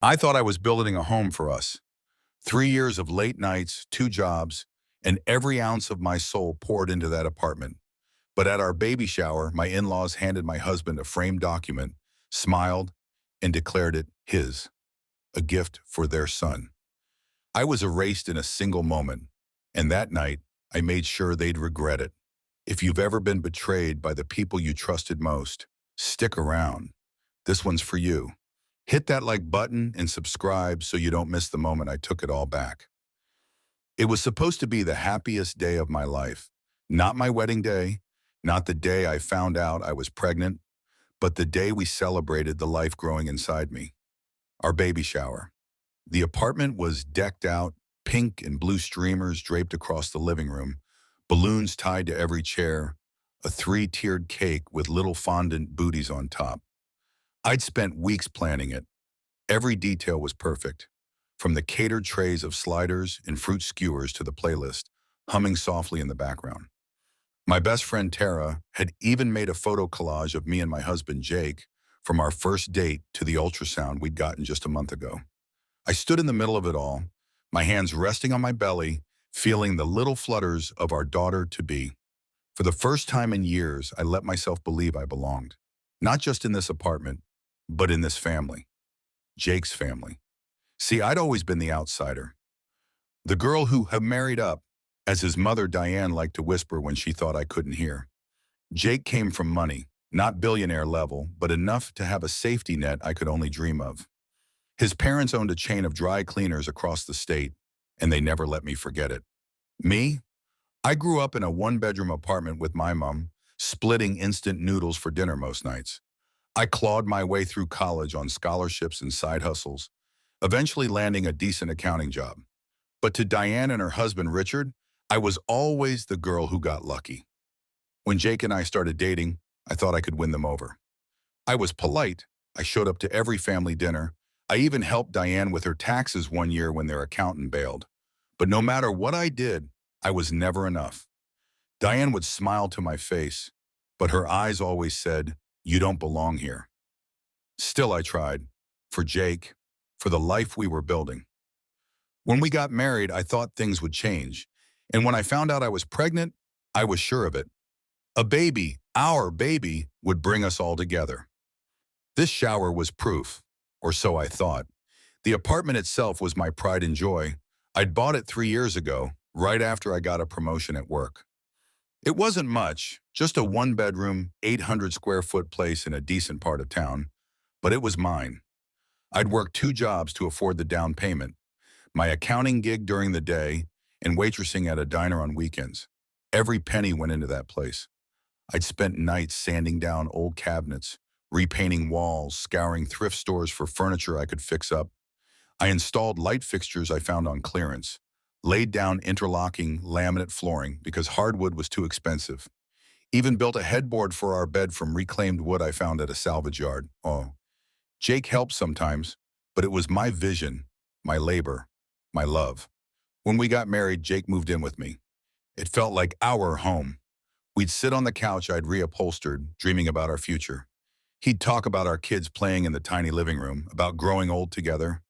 I thought I was building a home for us. 3 years of late nights, 2 jobs, and every ounce of my soul poured into that apartment. But at our baby shower, my in-laws handed my husband a framed document, smiled, and declared it his, a gift for their son. I was erased in a single moment, and that night, I made sure they'd regret it. If you've ever been betrayed by the people you trusted most, stick around. This one's for you. Hit that like button and subscribe so you don't miss the moment I took it all back. It was supposed to be the happiest day of my life. Not my wedding day, not the day I found out I was pregnant, but the day we celebrated the life growing inside me. Our baby shower. The apartment was decked out, pink and blue streamers draped across the living room, balloons tied to every chair, a three-tiered cake with little fondant booties on top. I'd spent weeks planning it. Every detail was perfect, from the catered trays of sliders and fruit skewers to the playlist, humming softly in the background. My best friend Tara had even made a photo collage of me and my husband Jake from our first date to the ultrasound we'd gotten just a month ago. I stood in the middle of it all, my hands resting on my belly, feeling the little flutters of our daughter-to-be. For the first time in years, I let myself believe I belonged, not just in this apartment, but in this family. Jake's family. See, I'd always been the outsider. The girl who had married up, as his mother Diane liked to whisper when she thought I couldn't hear. Jake came from money, not billionaire level, but enough to have a safety net I could only dream of. His parents owned a chain of dry cleaners across the state, and they never let me forget it. Me? I grew up in a one-bedroom apartment with my mom, splitting instant noodles for dinner most nights. I clawed my way through college on scholarships and side hustles, eventually landing a decent accounting job. But to Diane and her husband, Richard, I was always the girl who got lucky. When Jake and I started dating, I thought I could win them over. I was polite. I showed up to every family dinner. I even helped Diane with her taxes one year when their accountant bailed. But no matter what I did, I was never enough. Diane would smile to my face, but her eyes always said, "You don't belong here." Still I tried. For Jake, for the life we were building. When we got married, I thought things would change. And when I found out I was pregnant, I was sure of it. A baby, our baby, would bring us all together. This shower was proof, or so I thought. The apartment itself was my pride and joy. I'd bought it 3 years ago, right after I got a promotion at work. It wasn't much, just a one-bedroom, 800-square-foot place in a decent part of town, but it was mine. I'd worked 2 jobs to afford the down payment, my accounting gig during the day and waitressing at a diner on weekends. Every penny went into that place. I'd spent nights sanding down old cabinets, repainting walls, scouring thrift stores for furniture I could fix up. I installed light fixtures I found on clearance, laid down interlocking laminate flooring because hardwood was too expensive, even built a headboard for our bed from reclaimed wood I found at a salvage yard. Oh, Jake helped sometimes, but it was my vision, my labor, my love. When we got married, Jake moved in with me. It felt like our home. We'd sit on the couch I'd reupholstered, dreaming about our future. He'd talk about our kids playing in the tiny living room, about growing old together.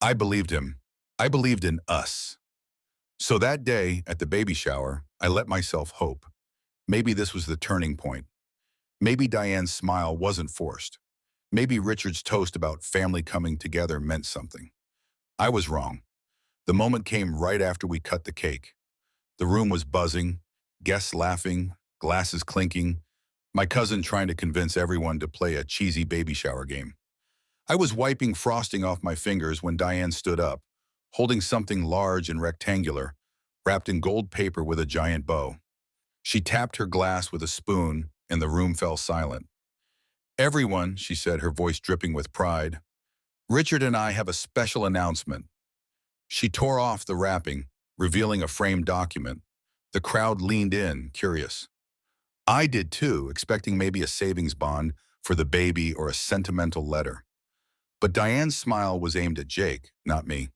I believed him. I believed in us. So that day, at the baby shower, I let myself hope. Maybe this was the turning point. Maybe Diane's smile wasn't forced. Maybe Richard's toast about family coming together meant something. I was wrong. The moment came right after we cut the cake. The room was buzzing, guests laughing, glasses clinking, my cousin trying to convince everyone to play a cheesy baby shower game. I was wiping frosting off my fingers when Diane stood up, holding something large and rectangular, wrapped in gold paper with a giant bow. She tapped her glass with a spoon, and the room fell silent. "Everyone," she said, her voice dripping with pride, "Richard and I have a special announcement." She tore off the wrapping, revealing a framed document. The crowd leaned in, curious. I did too, expecting maybe a savings bond for the baby or a sentimental letter. But Diane's smile was aimed at Jake, not me.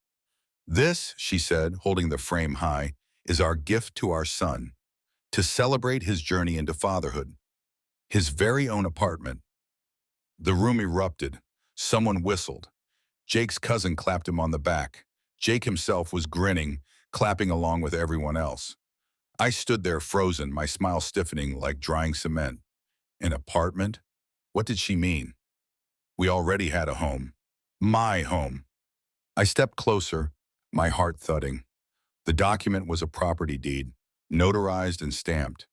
"This," she said, holding the frame high, "is our gift to our son, to celebrate his journey into fatherhood. His very own apartment." The room erupted. Someone whistled. Jake's cousin clapped him on the back. Jake himself was grinning, clapping along with everyone else. I stood there frozen, my smile stiffening like drying cement. An apartment? What did she mean? We already had a home. My home. I stepped closer, my heart thudding. The document was a property deed, notarized and stamped.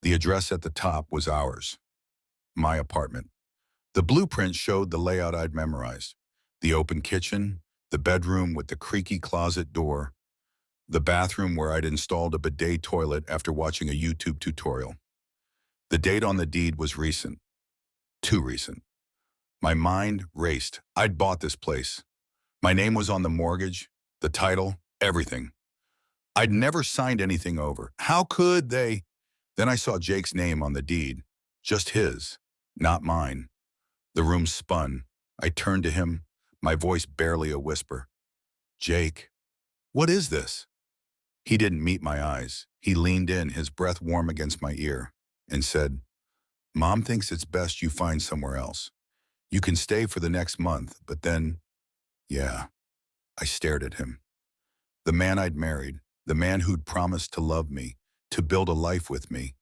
The address at the top was ours. My apartment. The blueprint showed the layout I'd memorized. The open kitchen, the bedroom with the creaky closet door, the bathroom where I'd installed a bidet toilet after watching a YouTube tutorial. The date on the deed was recent. Too recent. My mind raced. I'd bought this place. My name was on the mortgage, the title, everything. I'd never signed anything over. How could they? Then I saw Jake's name on the deed. Just his, not mine. The room spun. I turned to him, my voice barely a whisper. Jake, what is this? He didn't meet my eyes. He leaned in, his breath warm against my ear, and said, Mom thinks it's best you find somewhere else. You can stay for the next month, but then, yeah. I stared at him. The man I'd married, the man who'd promised to love me, to build a life with me.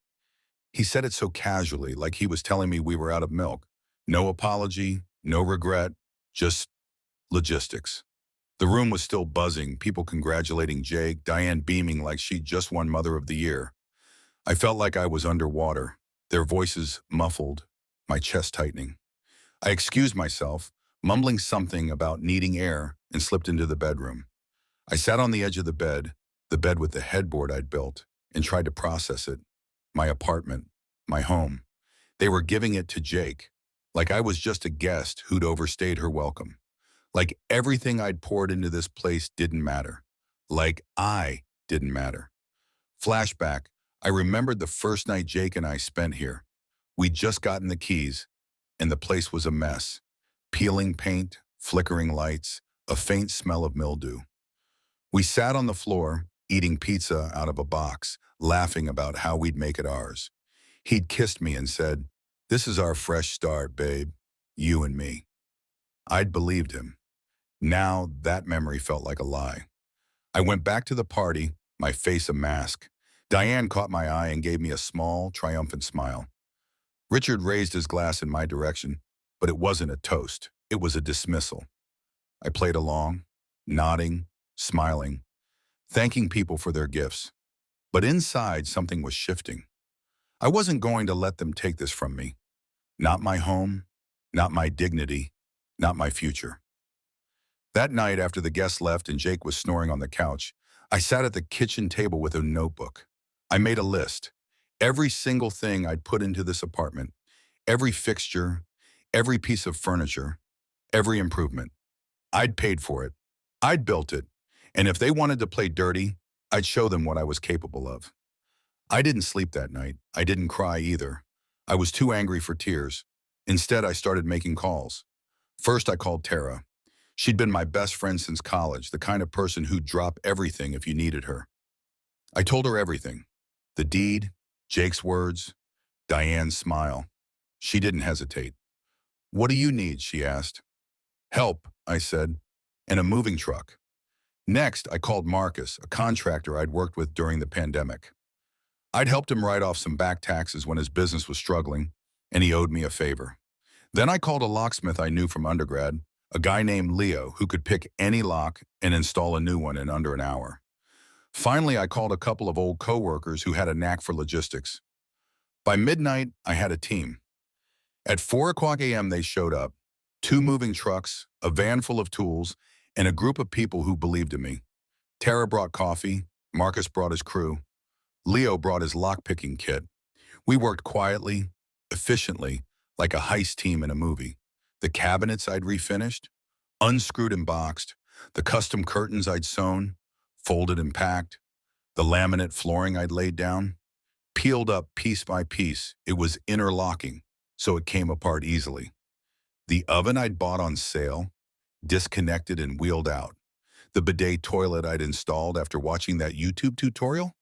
He said it so casually, like he was telling me we were out of milk. No apology, no regret, just logistics. The room was still buzzing, people congratulating Jake, Diane beaming like she'd just won Mother of the Year. I felt like I was underwater, their voices muffled, my chest tightening. I excused myself, mumbling something about needing air, and slipped into the bedroom. I sat on the edge of the bed with the headboard I'd built, and tried to process it. My apartment, my home. They were giving it to Jake, like I was just a guest who'd overstayed her welcome. Like everything I'd poured into this place didn't matter. Like I didn't matter. Flashback, I remembered the first night Jake and I spent here. We'd just gotten the keys, and the place was a mess. Peeling paint, flickering lights, a faint smell of mildew. We sat on the floor, eating pizza out of a box, laughing about how we'd make it ours. He'd kissed me and said, This is our fresh start, babe. You and me. I'd believed him. Now that memory felt like a lie. I went back to the party, my face a mask. Diane caught my eye and gave me a small, triumphant smile. Richard raised his glass in my direction, but it wasn't a toast. It was a dismissal. I played along, nodding, smiling, thanking people for their gifts. But inside, something was shifting. I wasn't going to let them take this from me. Not my home, not my dignity, not my future. That night, after the guests left and Jake was snoring on the couch, I sat at the kitchen table with a notebook. I made a list. Every single thing I'd put into this apartment, every fixture, every piece of furniture, every improvement. I'd paid for it. I'd built it. And if they wanted to play dirty, I'd show them what I was capable of. I didn't sleep that night. I didn't cry either. I was too angry for tears. Instead, I started making calls. First, I called Tara. She'd been my best friend since college, the kind of person who'd drop everything if you needed her. I told her everything. The deed, Jake's words, Diane's smile. She didn't hesitate. What do you need? She asked. Help, I said, and a moving truck. Next, I called Marcus, a contractor I'd worked with during the pandemic. I'd helped him write off some back taxes when his business was struggling, and he owed me a favor. Then I called a locksmith I knew from undergrad, a guy named Leo who could pick any lock and install a new one in under an hour. Finally, I called a couple of old coworkers who had a knack for logistics. By midnight, I had a team. At 4 a.m. they showed up, 2 moving trucks, a van full of tools, and a group of people who believed in me. Tara brought coffee, Marcus brought his crew, Leo brought his lock-picking kit. We worked quietly, efficiently, like a heist team in a movie. The cabinets I'd refinished, unscrewed and boxed, the custom curtains I'd sewn, folded and packed, the laminate flooring I'd laid down, peeled up piece by piece. It was interlocking, so it came apart easily. The oven I'd bought on sale, disconnected and wheeled out. The bidet toilet I'd installed after watching that YouTube tutorial,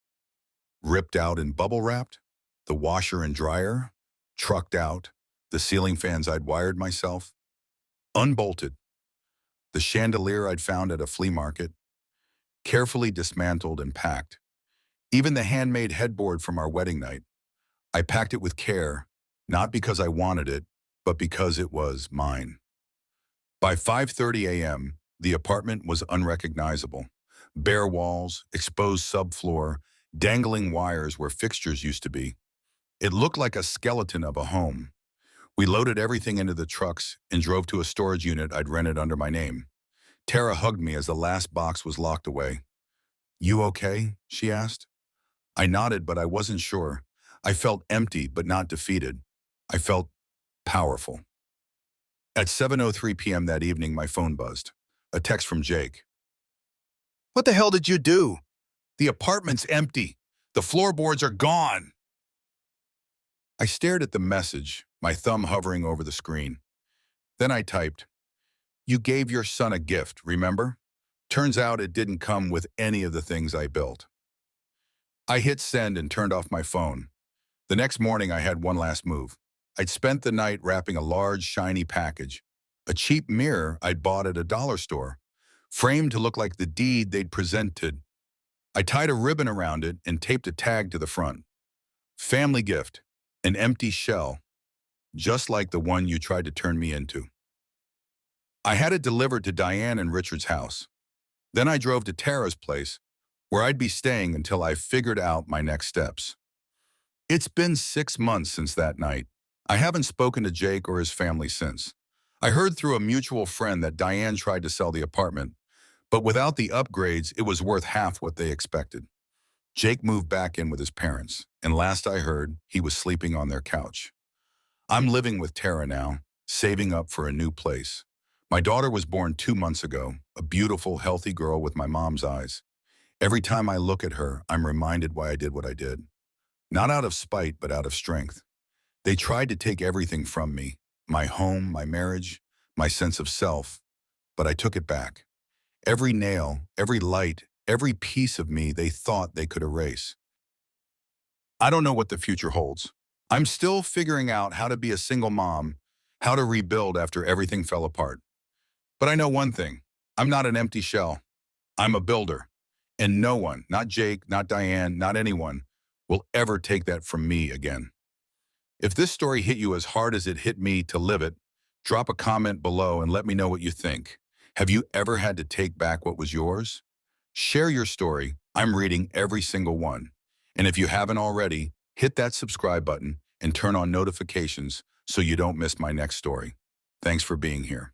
ripped out and bubble wrapped. The washer and dryer, trucked out. The ceiling fans I'd wired myself, unbolted. the chandelier I'd found at a flea market, carefully dismantled and packed. Even the handmade headboard from our wedding night. I packed it with care, not because I wanted it, but because it was mine. By 5:30 a.m., the apartment was unrecognizable. Bare walls, exposed subfloor, dangling wires where fixtures used to be. It looked like a skeleton of a home. We loaded everything into the trucks and drove to a storage unit I'd rented under my name. Tara hugged me as the last box was locked away. "You okay?" she asked. I nodded, but I wasn't sure. I felt empty, but not defeated. I felt powerful. At 7:03 p.m. that evening, my phone buzzed. A text from Jake. "What the hell did you do? The apartment's empty. The floorboards are gone." I stared at the message, my thumb hovering over the screen. Then I typed, "You gave your son a gift, remember? Turns out it didn't come with any of the things I built." I hit send and turned off my phone. The next morning, I had one last move. I'd spent the night wrapping a large, shiny package, a cheap mirror I'd bought at a dollar store, framed to look like the deed they'd presented. I tied a ribbon around it and taped a tag to the front. "Family gift, an empty shell, just like the one you tried to turn me into." I had it delivered to Diane and Richard's house. Then I drove to Tara's place, where I'd be staying until I figured out my next steps. It's been 6 months since that night. I haven't spoken to Jake or his family since. I heard through a mutual friend that Diane tried to sell the apartment, but without the upgrades, it was worth half what they expected. Jake moved back in with his parents, and last I heard, he was sleeping on their couch. I'm living with Tara now, saving up for a new place. My daughter was born 2 months ago, a beautiful, healthy girl with my mom's eyes. Every time I look at her, I'm reminded why I did what I did. Not out of spite, but out of strength. They tried to take everything from me, my home, my marriage, my sense of self, but I took it back. Every nail, every light, every piece of me they thought they could erase. I don't know what the future holds. I'm still figuring out how to be a single mom, how to rebuild after everything fell apart. But I know one thing, I'm not an empty shell. I'm a builder. And no one, not Jake, not Diane, not anyone, will ever take that from me again. If this story hit you as hard as it hit me to live it, drop a comment below and let me know what you think. Have you ever had to take back what was yours? Share your story. I'm reading every single one. And if you haven't already, hit that subscribe button and turn on notifications so you don't miss my next story. Thanks for being here.